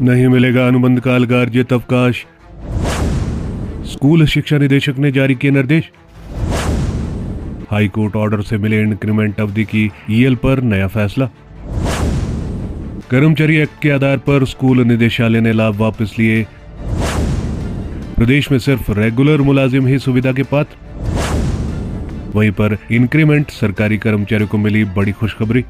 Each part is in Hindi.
नहीं मिलेगा अनुबंध काल का अर्जित अवकाश। स्कूल शिक्षा निदेशक ने जारी किए निर्देश। हाईकोर्ट ऑर्डर से मिले इंक्रीमेंट अवधि की ईएल पर नया फैसला। कर्मचारी एक्ट के आधार पर स्कूल निदेशालय ने लाभ वापस लिए। प्रदेश में सिर्फ रेगुलर मुलाजिम ही सुविधा के पात्र। वहीं पर इंक्रीमेंट सरकारी कर्मचारियों को मिली बड़ी खुशखबरी।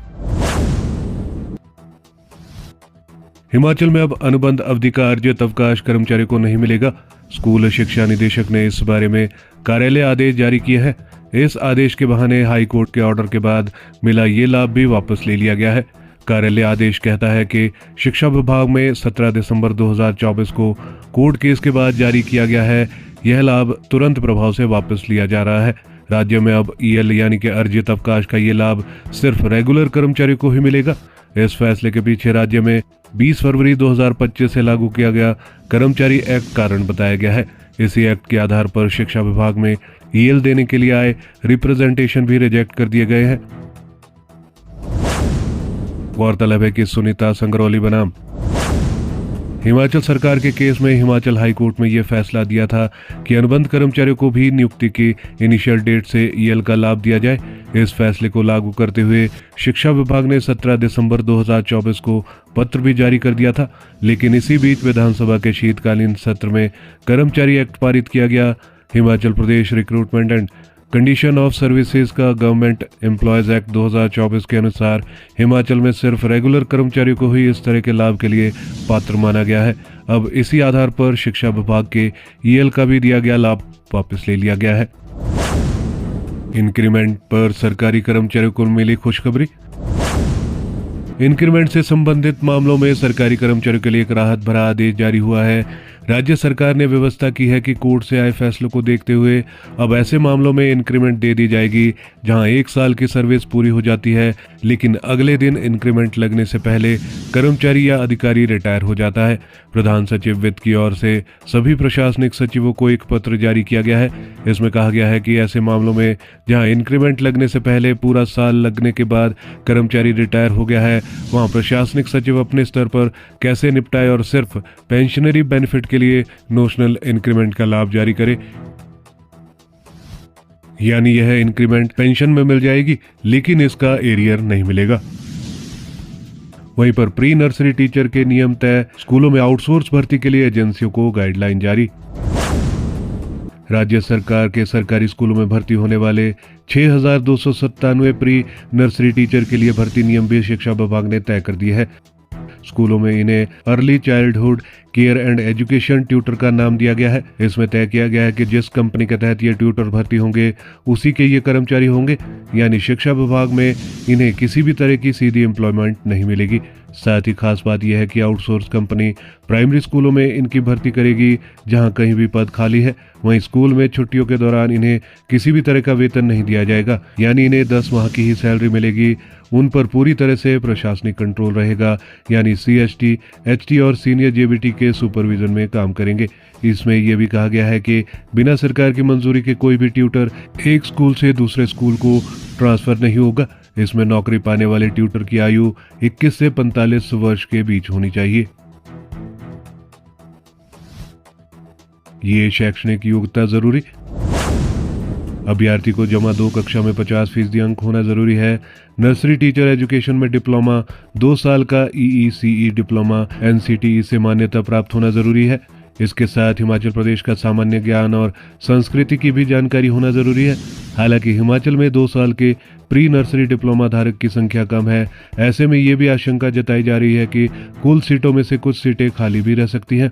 हिमाचल में अब अनुबंध अवधि का अर्जित अवकाश कर्मचारियों को नहीं मिलेगा। स्कूल शिक्षा निदेशक ने इस बारे में कार्यालय आदेश जारी किया है। इस आदेश के बहाने हाईकोर्ट के ऑर्डर के बाद मिला ये लाभ भी वापस ले लिया गया है। कार्यालय आदेश कहता है कि शिक्षा विभाग में 17 दिसंबर 2024 को कोर्ट केस के बाद जारी किया गया है। यह लाभ तुरंत प्रभाव से वापस लिया जा रहा है। राज्य में अब ईएल यानी कि अर्जित अवकाश का ये लाभ सिर्फ रेगुलर कर्मचारियों को ही मिलेगा। इस फैसले के पीछे राज्य में 20 फरवरी 2025 से लागू किया गया कर्मचारी एक्ट कारण बताया गया है। इसी एक्ट के आधार पर शिक्षा विभाग में ईएल देने के लिए आए रिप्रेजेंटेशन भी रिजेक्ट कर दिए गए हैं। गौरतलब है कि सुनीता संगरौली बनाम हिमाचल सरकार के केस में हिमाचल हाईकोर्ट में यह फैसला दिया था कि अनुबंध कर्मचारियों को भी नियुक्ति की इनिशियल डेट से ईएल का लाभ दिया जाए। इस फैसले को लागू करते हुए शिक्षा विभाग ने 17 दिसंबर 2024 को पत्र भी जारी कर दिया था, लेकिन इसी बीच विधानसभा के शीतकालीन सत्र में कर्मचारी एक्ट पारित किया गया। Himachal Pradesh recruitment and condition of services का गवर्नमेंट एम्प्लॉयज एक्ट 2024 के अनुसार हिमाचल में सिर्फ रेगुलर कर्मचारियों को ही इस तरह के लाभ के लिए पात्र माना गया है। अब इसी आधार पर शिक्षा विभाग के ईएल का भी दिया गया लाभ वापस ले लिया गया है। इंक्रीमेंट पर सरकारी कर्मचारियों को मिली खुशखबरी। इंक्रीमेंट से संबंधित मामलों में सरकारी कर्मचारियों के लिए एक राहत भरा आदेश जारी हुआ है। राज्य सरकार ने व्यवस्था की है कि कोर्ट से आए फैसलों को देखते हुए अब ऐसे मामलों में इंक्रीमेंट दे दी जाएगी जहां 1 साल की सर्विस पूरी हो जाती है, लेकिन अगले दिन इंक्रीमेंट लगने से पहले कर्मचारी या अधिकारी रिटायर हो जाता है। प्रधान सचिव वित्त की ओर से सभी प्रशासनिक सचिवों को एक पत्र जारी किया गया है। इसमें कहा गया है कि ऐसे मामलों में जहां इंक्रीमेंट लगने से पहले पूरा साल लगने के बाद कर्मचारी रिटायर हो गया है, वहां प्रशासनिक सचिव अपने स्तर पर कैसे निपटाए और सिर्फ पेंशनरी बेनिफिट के लिए नोशनल इंक्रीमेंट का लाभ जारी करे। यानी यह इंक्रीमेंट पेंशन में मिल जाएगी, लेकिन इसका एरियर नहीं मिलेगा। वहीं पर प्री नर्सरी टीचर के नियम तय। स्कूलों में आउटसोर्स भर्ती के लिए एजेंसियों को गाइडलाइन जारी। राज्य सरकार के सरकारी स्कूलों में भर्ती होने वाले 6297 प्री नर्सरी टीचर के लिए भर्ती नियम भी शिक्षा विभाग ने तय कर दिए है। स्कूलों में इन्हें early childhood care and education tutor का नाम दिया गया है। इसमें तय किया गया है कि जिस कंपनी के तहत ये ट्यूटर भर्ती होंगे उसी के ये कर्मचारी होंगे, यानी शिक्षा विभाग में इन्हें किसी भी तरह की सीधी एम्प्लॉयमेंट नहीं मिलेगी। साथ ही खास बात यह है कि आउटसोर्स कंपनी प्राइमरी स्कूलों में इनकी भर्ती करेगी जहां कहीं भी पद खाली है। वहीं स्कूल में छुट्टियों के दौरान इन्हें किसी भी तरह का वेतन नहीं दिया जाएगा, यानी इन्हें 10 माह की ही सैलरी मिलेगी। उन पर पूरी तरह से प्रशासनिक कंट्रोल रहेगा, यानी सीएसटी, एचटी और सीनियर जेबीटी के सुपरविजन में काम करेंगे। इसमें यह भी कहा गया है कि बिना सरकार की मंजूरी के कोई भी ट्यूटर एक स्कूल से दूसरे स्कूल को ट्रांसफर नहीं होगा। इसमें नौकरी पाने वाले ट्यूटर की आयु 21 से 45 वर्ष के बीच होनी चाहिए। ये शैक्षणिक योग्यता जरूरी। अभ्यर्थी को जमा 2 कक्षा में 50% अंक होना जरूरी है। नर्सरी टीचर एजुकेशन में डिप्लोमा, 2 साल का ईईसीई डिप्लोमा एनसीटीई से मान्यता प्राप्त होना जरूरी है। इसके साथ हिमाचल प्रदेश का सामान्य ज्ञान और संस्कृति की भी जानकारी होना जरूरी है। हालांकि हिमाचल में 2 साल के प्री नर्सरी डिप्लोमा धारक की संख्या कम है। ऐसे में ये भी आशंका जताई जा रही है कि कुल सीटों में से कुछ सीटें खाली भी रह सकती हैं।